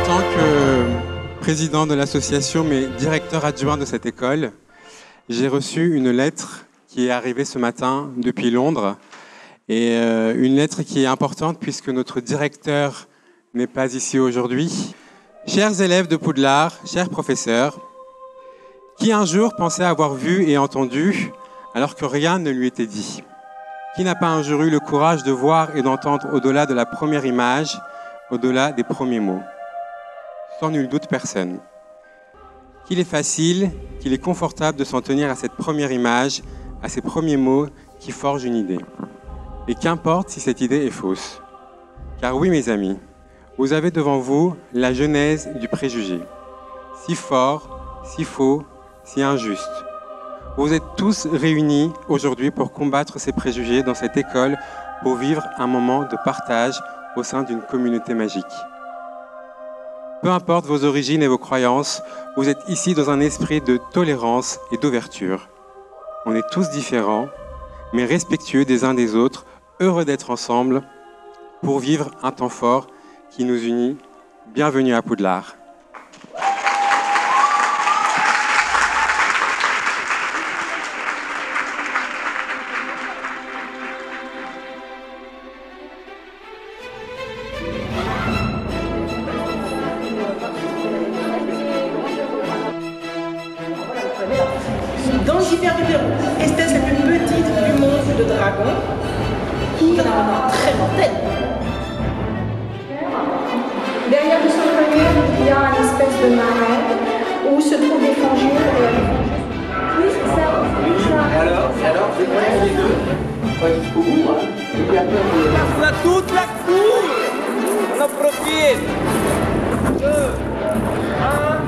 tant que président de l'association, mais directeur adjoint de cette école, j'ai reçu une lettre qui est arrivée ce matin depuis Londres. Et une lettre qui est importante puisque notre directeur n'est pas ici aujourd'hui. Chers élèves de Poudlard, chers professeurs, qui un jour pensait avoir vu et entendu alors que rien ne lui était dit? Qui n'a pas un jour eu le courage de voir et d'entendre au-delà de la première image, au-delà des premiers mots? Sans nul doute personne. Qu'il est facile, qu'il est confortable de s'en tenir à cette première image, à ces premiers mots qui forgent une idée. Et qu'importe si cette idée est fausse. Car oui, mes amis, vous avez devant vous la genèse du préjugé. Si fort, si faux, si injuste. Vous êtes tous réunis aujourd'hui pour combattre ces préjugés dans cette école, pour vivre un moment de partage au sein d'une communauté magique. Peu importe vos origines et vos croyances, vous êtes ici dans un esprit de tolérance et d'ouverture. On est tous différents, mais respectueux des uns des autres, heureux d'être ensemble pour vivre un temps fort qui nous unit. Bienvenue à Poudlard. Dans l'hiver du Pérou, Estelle, la plus petite du monde de dragons, qui est très mortelle. Derrière le centre-mur, il y a une espèce de marais où se trouvent des fangures. Oui, c'est ça. Alors, je prends les deux, pas jusqu'au bout, hein. Et puis après, on passe toute la cour. On en profite. 2, 1,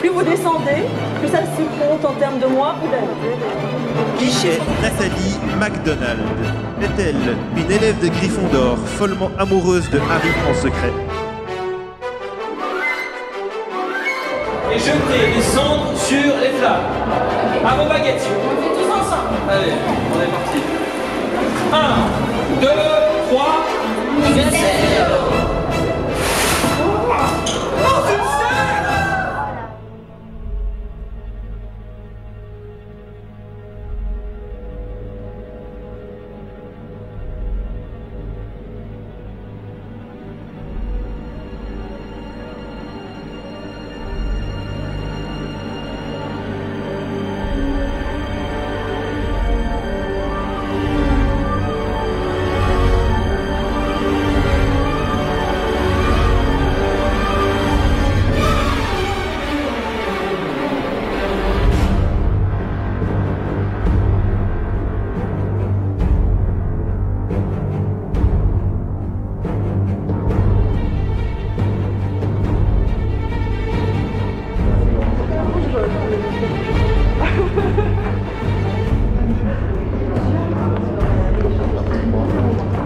Plus vous descendez, plus ça se compte en termes de mois ou d'années. Qui est Nathalie MacDonald? Est-elle une élève de Gryffondor follement amoureuse de Harry en secret? et jetez les cendres sur les flammes. À vos baguettes. On fait tous ensemble. Allez, on est parti. 1, 2, 3.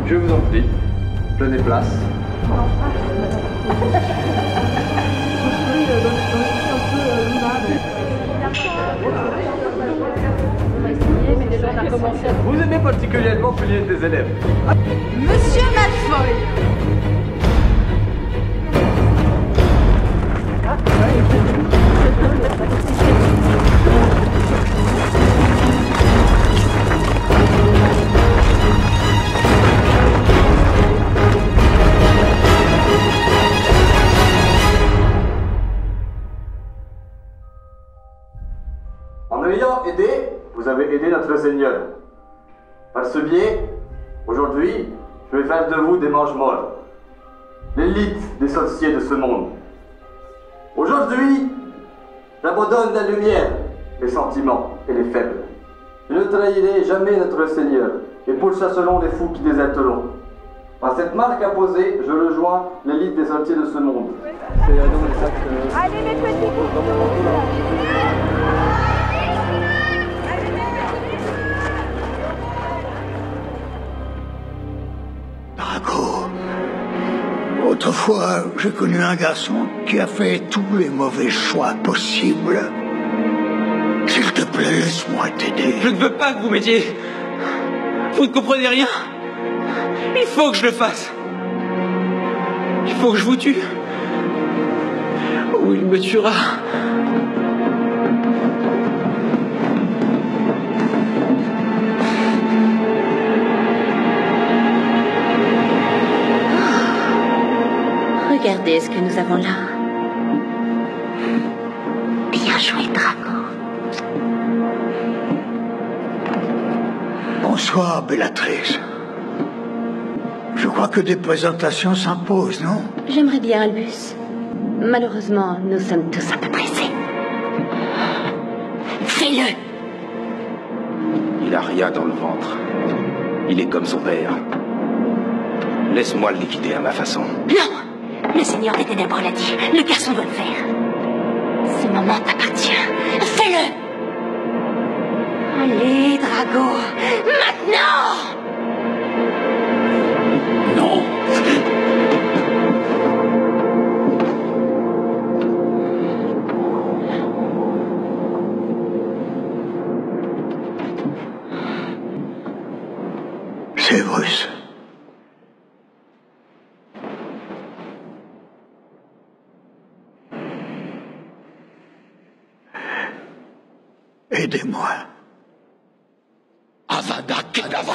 Je vous en prie, prenez place. Vous aimez particulièrement punir des élèves. Monsieur Malfoy. En ayant aidé, vous avez aidé notre Seigneur. Par ce biais, aujourd'hui, je vais faire de vous des mange-morts, l'élite des sorciers de ce monde. Aujourd'hui, j'abandonne la lumière, les sentiments et les faibles. Je ne trahirai jamais notre Seigneur et pourchasserons les fous qui déserteront. Par cette marque apposée, je rejoins l'élite des sorciers de ce monde. Allez les petits Draco. Autrefois, j'ai connu un garçon qui a fait tous les mauvais choix possibles. plaît, laisse-moi t'aider. Je ne veux pas que vous m'aidiez. Vous ne comprenez rien. Il faut que je le fasse. Il faut que je vous tue. Ou il me tuera. Regardez ce que nous avons là. Bien joué, Drago. Bonsoir, Bellatrix. Je crois que des présentations s'imposent, non? J'aimerais bien, Albus. Malheureusement, nous sommes tous un peu pressés. Fais-le! Il a rien dans le ventre. Il est comme son père. Laisse-moi le liquider à ma façon. Non! Le Seigneur des Ténèbres l'a dit. Le garçon doit le faire. Ce moment t'appartient. Fais-le! Allez, Drago! Maintenant! Non. Severus. Aidez-moi. Avada Kedavra.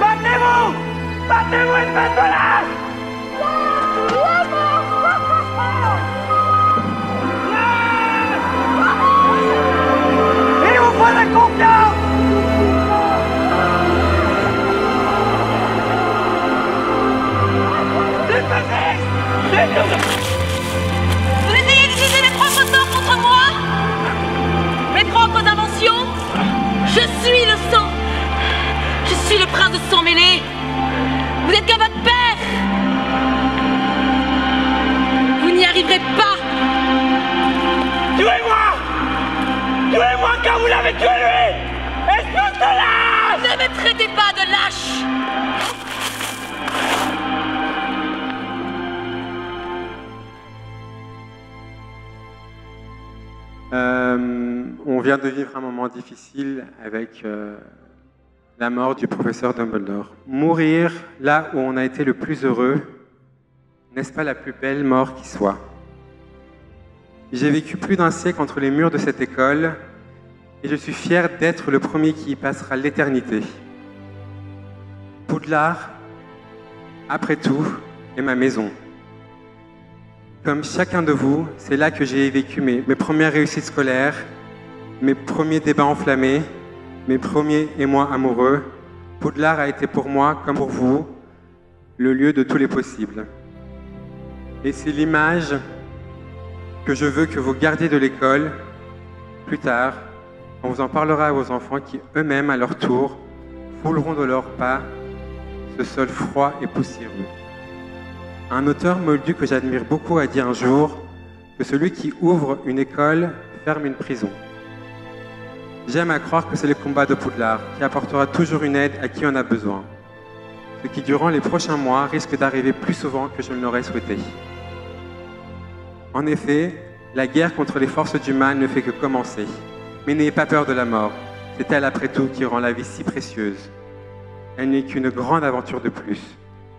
Battez-vous! Battez-vous, espèce de lâche! Il vous faut la confiance! Vous essayez d'utiliser mes propres sorts contre moi? Mes propres inventions? Je suis le sang! Je suis le prince de sang mêlé! Vous êtes comme votre père! Vous n'y arriverez pas! Tuez-moi! Tuez-moi car vous l'avez tué lui! Espèce de lâche! Ne me traitez pas de lâche! On vient de vivre un moment difficile avec la mort du professeur Dumbledore. Mourir là où on a été le plus heureux, n'est-ce pas la plus belle mort qui soit? J'ai vécu plus d'un siècle entre les murs de cette école et je suis fier d'être le premier qui y passera l'éternité. Poudlard, après tout, est ma maison. Comme chacun de vous, c'est là que j'ai vécu mes premières réussites scolaires, mes premiers débats enflammés, mes premiers émois amoureux. Poudlard a été pour moi, comme pour vous, le lieu de tous les possibles. Et c'est l'image que je veux que vous gardiez de l'école. Plus tard, on vous en parlera à vos enfants qui eux-mêmes, à leur tour, fouleront de leurs pas ce sol froid et poussiéreux. Un auteur moldu que j'admire beaucoup a dit un jour que celui qui ouvre une école ferme une prison. J'aime à croire que c'est le combat de Poudlard qui apportera toujours une aide à qui en a besoin, ce qui durant les prochains mois risque d'arriver plus souvent que je ne l'aurais souhaité. En effet, la guerre contre les forces du mal ne fait que commencer. Mais n'ayez pas peur de la mort, c'est elle après tout qui rend la vie si précieuse. Elle n'est qu'une grande aventure de plus.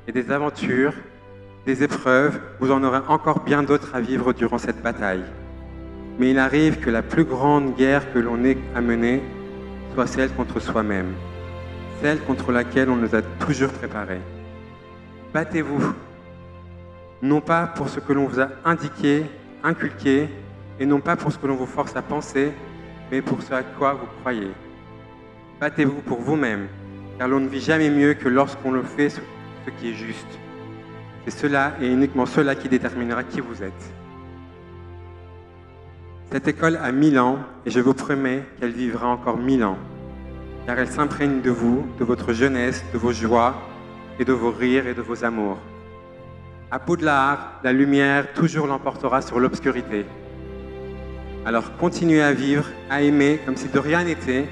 Et des aventures, des épreuves, vous en aurez encore bien d'autres à vivre durant cette bataille. Mais il arrive que la plus grande guerre que l'on ait à mener soit celle contre soi-même, celle contre laquelle on nous a toujours préparés. Battez-vous, non pas pour ce que l'on vous a indiqué, inculqué, et non pas pour ce que l'on vous force à penser, mais pour ce à quoi vous croyez. Battez-vous pour vous-même, car l'on ne vit jamais mieux que lorsqu'on le fait ce qui est juste. C'est cela et uniquement cela qui déterminera qui vous êtes. Cette école a 1000 ans et je vous promets qu'elle vivra encore 1000 ans, car elle s'imprègne de vous, de votre jeunesse, de vos joies et de vos rires et de vos amours. À Poudlard, la lumière toujours l'emportera sur l'obscurité. Alors continuez à vivre, à aimer comme si de rien n'était.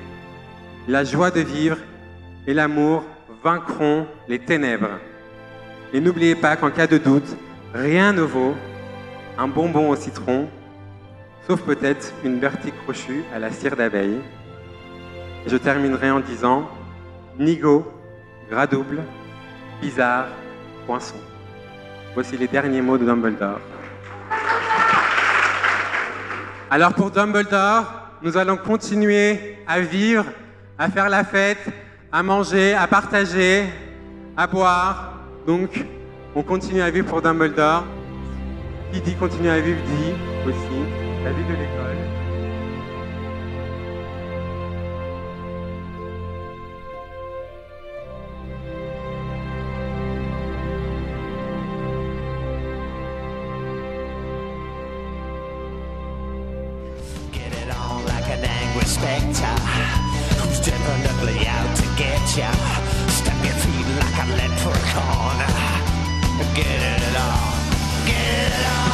La joie de vivre et l'amour vaincront les ténèbres. Et n'oubliez pas qu'en cas de doute, rien ne vaut un bonbon au citron, sauf peut-être une Bertie crochue à la cire d'abeille. Et je terminerai en disant Nigo, gras double, bizarre, poinçon. Voici les derniers mots de Dumbledore. Alors pour Dumbledore, nous allons continuer à vivre, à faire la fête, à manger, à partager, à boire. Donc, on continue à vivre pour Dumbledore. Qui dit continuer à vivre dit aussi la vie de l'école. Spectre, who's definitely out to get ya. Stamp your feet like a leprechaun. Get it on, get it on.